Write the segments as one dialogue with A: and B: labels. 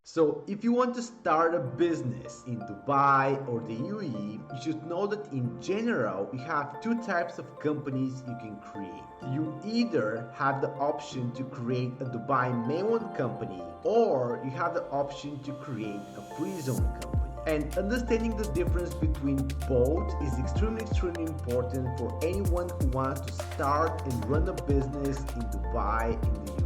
A: So if you want to start a business in Dubai or the UAE, you should know that in general, you have two types of companies you can create. You either have the option to create a Dubai Mainland company, or you have the option to create a free zone company. And understanding the difference between both is extremely important for anyone who wants to start and run a business in Dubai in the UAE.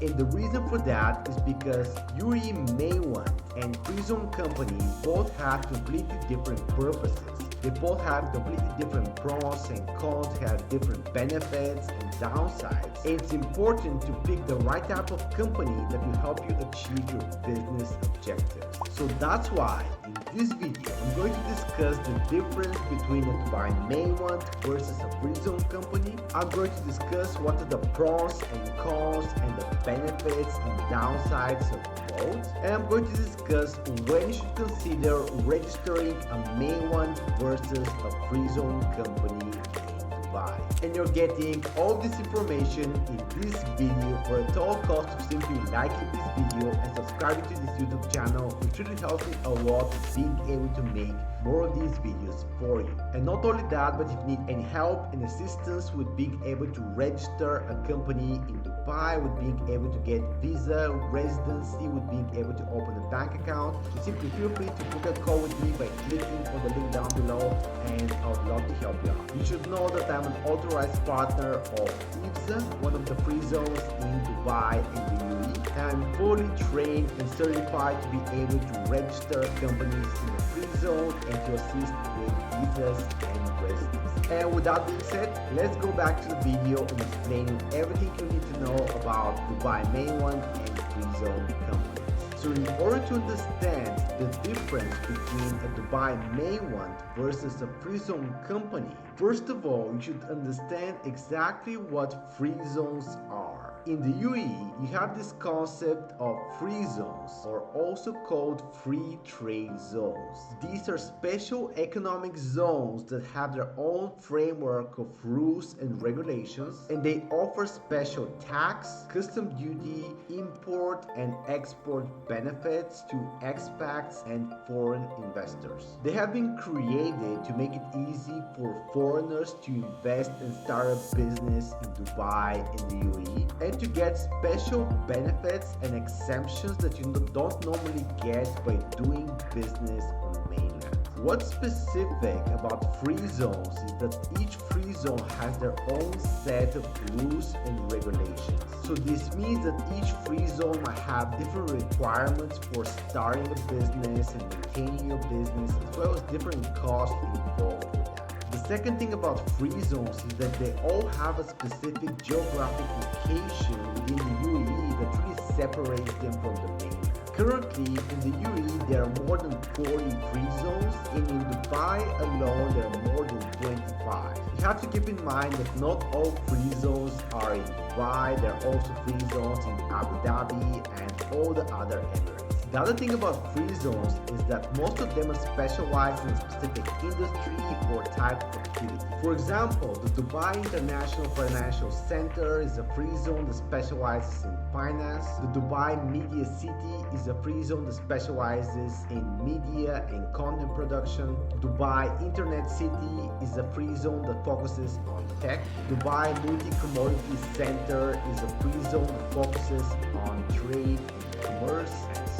A: And the reason for that is because UAE Mainland and free zone companies both have completely different purposes. They both have completely different pros and cons, have different benefits and downsides. And it's important to pick the right type of company that will help you achieve your business objectives. So that's why in this video, I'm going to discuss the difference between a Dubai Mainland versus a free zone company. I'm going to discuss what are the pros and cons and the benefits and downsides of both. And I'm going to discuss when you should consider registering a Mainland versus a free zone company in Dubai. And you're getting all this information in this video for a total cost of simply liking this video and subscribing to this YouTube channel, which really helps me a lot being able to make more of these videos for you. And not only that, but if you need any help and assistance with being able to register a company in Dubai, with being able to get visa, residency, with being able to open a bank account, simply feel free to book a call with me by clicking on the link down below, and I would love to help you out. You should know that I'm an authorized partner of IFSA, one of the free zones in Dubai and the UAE. I'm fully trained and certified to be able to register companies in the free zone and to assist with visas and residency. And with that being said, let's go back to the video and explaining everything you need to know about Dubai Mainland and free zone companies. So in order to understand the difference between a Dubai Mainland versus a free zone company, first of all, you should understand exactly what free zones are. In the UAE, you have this concept of free zones, or also called free trade zones. These are special economic zones that have their own framework of rules and regulations, and they offer special tax, custom duty, import and export benefits to expats and foreign investors. They have been created to make it easy for foreigners to invest and start a business in Dubai and the UAE, and to get special benefits and exemptions that you don't normally get by doing business on mainland. What's specific about free zones is that each free zone has their own set of rules and regulations. So this means that each free zone might have different requirements for starting a business and maintaining your business, as well as different costs involved with that. The second thing about free zones is that they all have a specific geographic location within the UAE that really separates them from the mainland. Currently, in the UAE, there are more than 40 free zones, and in Dubai alone, there are more than 25. You have to keep in mind that not all free zones are in Dubai. There are also free zones in Abu Dhabi and all the other Emirates. The other thing about free zones is that most of them are specialized in a specific industry or type of activity. For example, the Dubai International Financial Center is a free zone that specializes in finance. The Dubai Media City is a free zone that specializes in media and content production. Dubai Internet City is a free zone that focuses on tech. Dubai Multi-Commodity Center is a free zone that focuses on trade and commerce.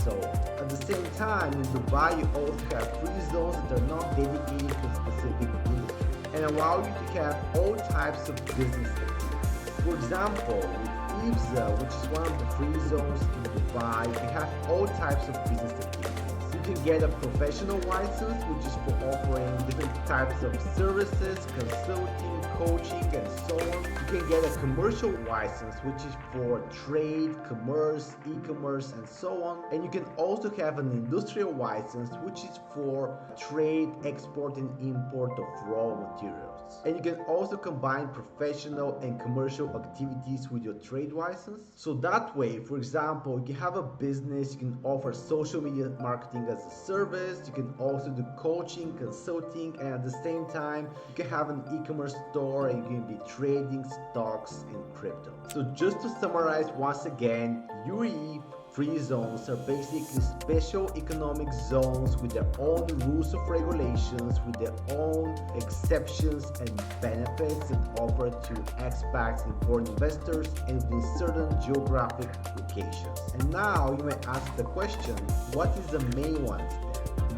A: So at the same time, in Dubai, you also have free zones that are not dedicated to a specific industry and allow you to have all types of business activities. For example, with IFSA, which is one of the free zones in Dubai, you have all types of business activities. You can get a professional license, which is for offering different types of services, consulting, coaching, and so on. You can get a commercial license, which is for trade, commerce, e-commerce, and so on. And you can also have an industrial license, which is for trade, export, and import of raw materials. And you can also combine professional and commercial activities with your trade license. So that way, for example, you have a business, you can offer social media marketing as a service, you can also do coaching, consulting, and at the same time, you can have an e-commerce store and you can be trading stocks and crypto. So just to summarize once again, UAE Free zones are basically special economic zones with their own rules of regulations, with their own exceptions and benefits that offer to expats and foreign investors and within certain geographic locations. And now you may ask the question, what is the Mainland?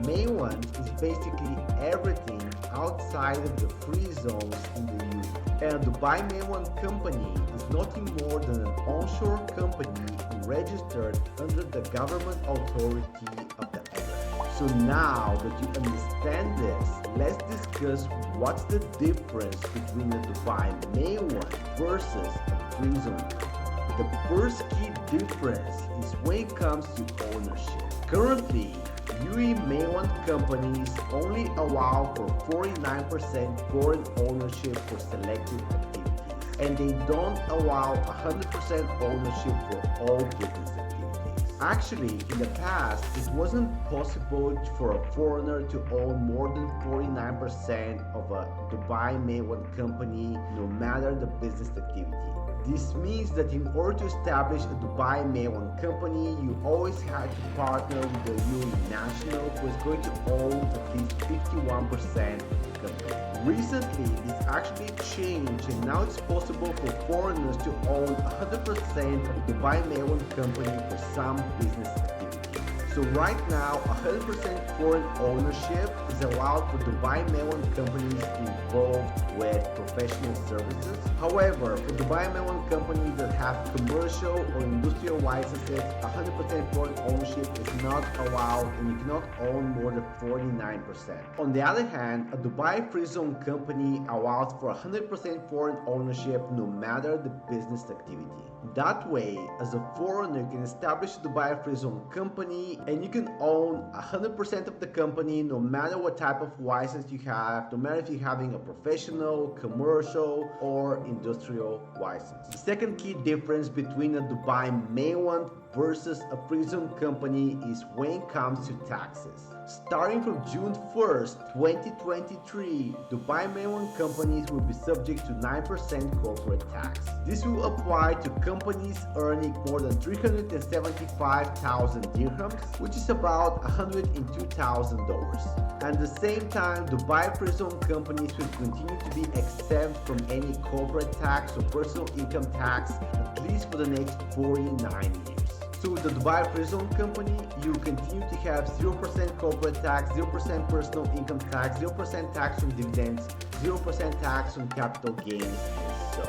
A: Mainland is basically everything outside of the free zones in the UAE. And a Dubai Mainland company is nothing more than an onshore company registered under the government authority of the Emirates. So now that you understand this, let's discuss what's the difference between a Dubai Mainland versus a free zone. The first key difference is when it comes to ownership. Currently, UAE Mainland companies only allow for 49% foreign ownership for selected activities, and they don't allow 100% ownership for all business activities. Actually, in the past, it wasn't possible for a foreigner to own more than 49% of a Dubai Mainland company, no matter the business activity. This means that in order to establish a Dubai Mainland company, you always had to partner with the UAE national who is going to own at least 51% of the company. Recently, this actually changed and now it's possible for foreigners to own 100% of Dubai Mainland company for some business activities. So right now, 100% foreign ownership is allowed for Dubai Mainland companies involved with professional services. However, for Dubai Mainland companies that have commercial or industrial licenses, 100% foreign ownership is not allowed and you cannot own more than 49%. On the other hand, a Dubai Free Zone company allows for 100% foreign ownership no matter the business activity. That way, as a foreigner, you can establish a Dubai Free Zone company and you can own 100% of the company no matter what type of license you have, no matter if you're having a professional, commercial, or industrial license. The second key difference between a Dubai Mainland versus a free zone company is when it comes to taxes. Starting from June 1st, 2023, Dubai Mainland companies will be subject to 9% corporate tax. This will apply to companies earning more than 375,000 dirhams, which is about $102,000. At the same time, Dubai Free Zone companies will continue to be exempt from any corporate tax or personal income tax at least for the next 49 years. So with the Dubai Free Zone company, you continue to have 0% corporate tax, 0% personal income tax, 0% tax on dividends, 0% tax on capital gains, and so.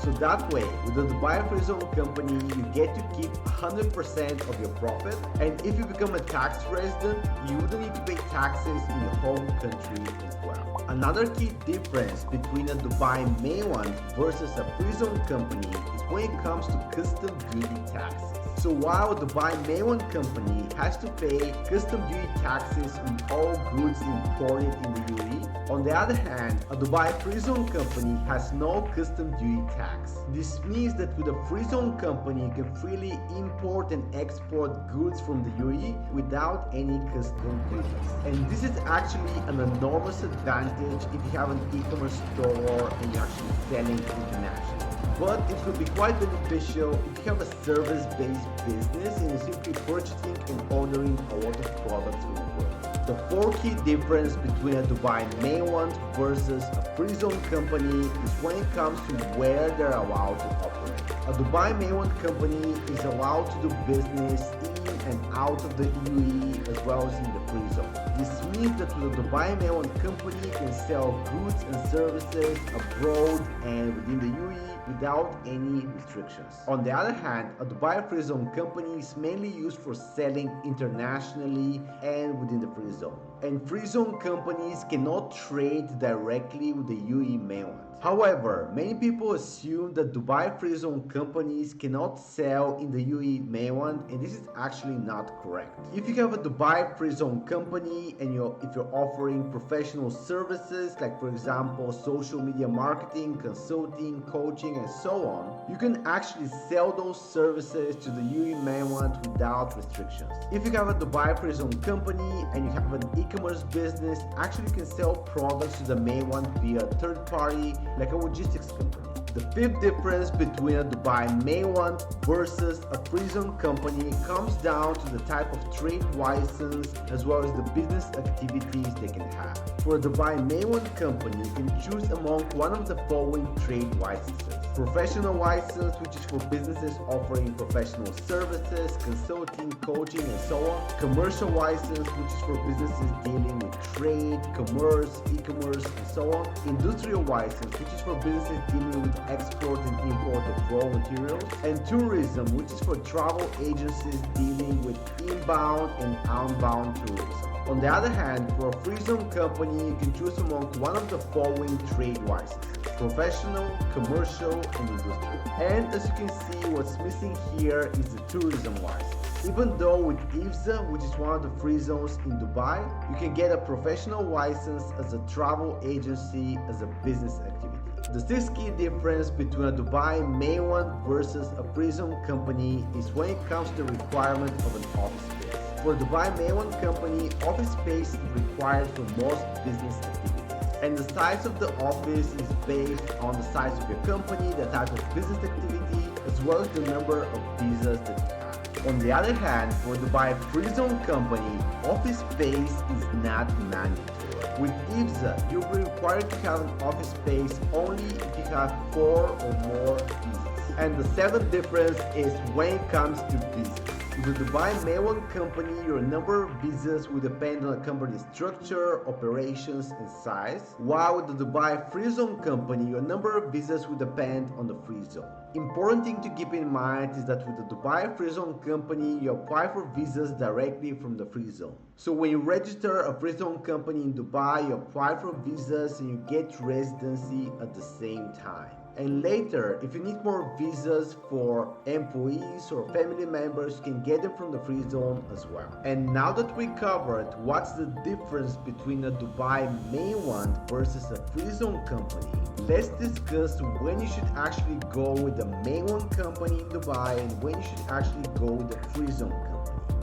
A: So that way, with the Dubai Free Zone company, you get to keep 100% of your profit. And if you become a tax resident, you wouldn't need to pay taxes in your home country as well. Another key difference between a Dubai Mainland versus a Free Zone company is when it comes to custom duty taxes. So while a Dubai Mainland company has to pay custom duty taxes on all goods imported in the UAE, on the other hand, a Dubai Free Zone company has no custom duty tax. This means that with a Free Zone company, you can freely import and export goods from the UAE without any custom duties. And this is actually an enormous advantage if you have an e-commerce store and you're actually selling internationally. But it could be quite beneficial if you have a service-based business and you're simply purchasing and ordering a lot of products from the world. The four key difference between a Dubai Mainland versus a Free Zone company is when it comes to where they're allowed to operate. A Dubai Mainland company is allowed to do business in and out of the UAE as well as in the Free Zone. This means that with a Dubai Mainland company can sell goods and services abroad and within the UAE without any restrictions. On the other hand, a Dubai Free Zone company is mainly used for selling internationally and within the Free Zone. And Free Zone companies cannot trade directly with the UAE mainland. However, many people assume that Dubai Free Zone companies cannot sell in the UAE mainland, and this is actually not correct. If you have a Dubai Free Zone company and if you're offering professional services, like for example social media marketing, consulting, coaching, and so on, you can actually sell those services to the UAE mainland without restrictions. If you have a Dubai Free Zone company and you have an e-commerce business, actually you can sell products to the mainland via third party, like a logistics company. The fifth difference between a Dubai Mainland versus a free zone company comes down to the type of trade license as well as the business activities they can have. For a Dubai Mainland company, you can choose among one of the following trade licenses. Professional license, which is for businesses offering professional services, consulting, coaching, and so on. Commercial license, which is for businesses dealing with trade, commerce, e-commerce, and so on. Industrial license, which is for businesses dealing with export and import of raw materials. And tourism, which is for travel agencies dealing with inbound and outbound tourism. On the other hand, for a free zone company, you can choose among one of the following trade licenses: professional, commercial, and industrial. And as you can see, what's missing here is the tourism license. Even though with IFZA, which is one of the free zones in Dubai, you can get a professional license as a travel agency as a business activity. The sixth key difference between a Dubai Mainland versus a free zone company is when it comes to the requirement of an office space. For a Dubai Mainland company, office space is required for most business activities. And the size of the office is based on the size of your company, the type of business activity, as well as the number of visas that you have. On the other hand, for a Dubai free zone company, office space is not mandatory. With IFZA, you'll be required to have an office space only if you have 4 or more visas. And the seventh difference is when it comes to visas. With the Dubai Mainland company, your number of visas will depend on the company's structure, operations, and size, while with the Dubai Free Zone company, your number of visas will depend on the free zone. Important thing to keep in mind is that with the Dubai Free Zone company, you apply for visas directly from the free zone. So when you register a free zone company in Dubai, you apply for visas and you get residency at the same time. And later, if you need more visas for employees or family members, you can get them from the free zone as well. And now that we covered what's the difference between a Dubai Mainland versus a free zone company, let's discuss when you should actually go with the Mainland company in Dubai and when you should actually go with the free zone company.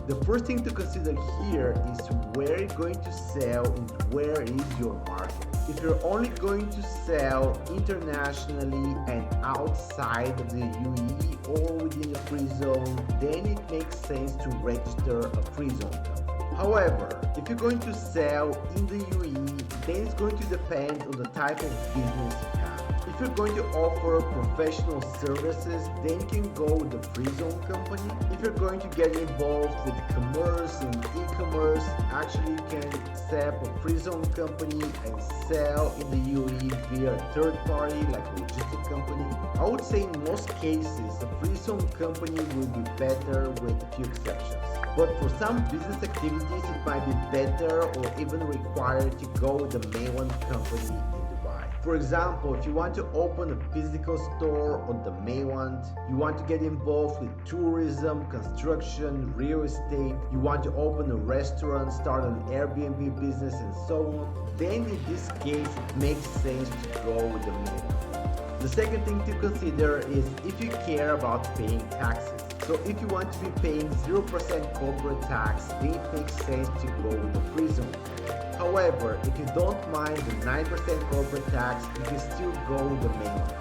A: The first thing to consider here is where you're going to sell and where is your market. If you're only going to sell internationally and outside of the UAE or within the free zone, then it makes sense to register a free zone company. However, if you're going to sell in the UAE, then it's going to depend on the type of business you have. If you're going to offer professional services, then you can go with the free zone company. If you're going to get involved with commerce and e-commerce, actually you can set up a free zone company and sell in the UAE via a third party like a logistic company. I would say in most cases, the free zone company will be better with a few exceptions. But for some business activities, it might be better or even required to go with the Mainland company in Dubai. For example, if you want to open a physical store on the Mainland, you want to get involved with tourism, construction, real estate, you want to open a restaurant, start an Airbnb business, and so on, then in this case, it makes sense to go with the Mainland. The second thing to consider is if you care about paying taxes. So if you want to be paying 0% corporate tax, then it makes sense to go with the free zone. However, if you don't mind the 9% corporate tax, you can still go with the Mainland.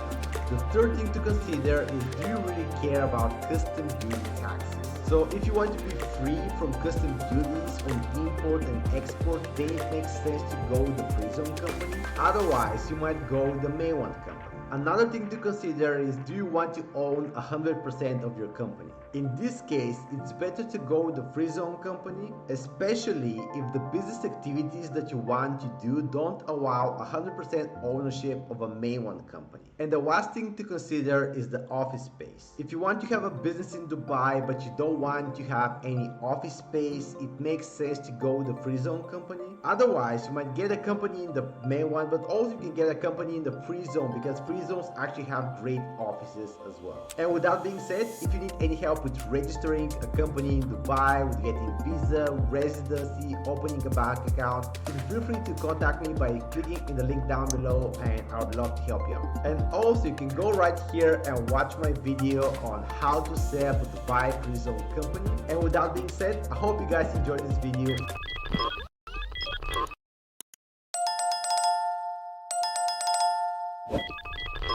A: The third thing to consider is, do you really care about custom duty taxes? So if you want to be free from custom duties on import and export, then it makes sense to go with the free zone company. Otherwise, you might go with the Mainland company. Another thing to consider is, do you want to own 100% of your company? In this case, it's better to go with the free zone company, especially if the business activities that you want to do don't allow 100% ownership of a Mainland company. And the last thing to consider is the office space. If you want to have a business in Dubai but you don't want to have any office space, it makes sense to go with the free zone company. Otherwise, you might get a company in the Mainland, but also you can get a company in the free zone because free zones actually have great offices as well. And with that being said, if you need any help with registering a company in Dubai, with getting visa, residency, opening a bank account, feel free to contact me by clicking in the link down below and I would love to help you out. And also you can go right here and watch my video on how to set up a Dubai free zone company. And with that being said, I hope you guys enjoyed this video.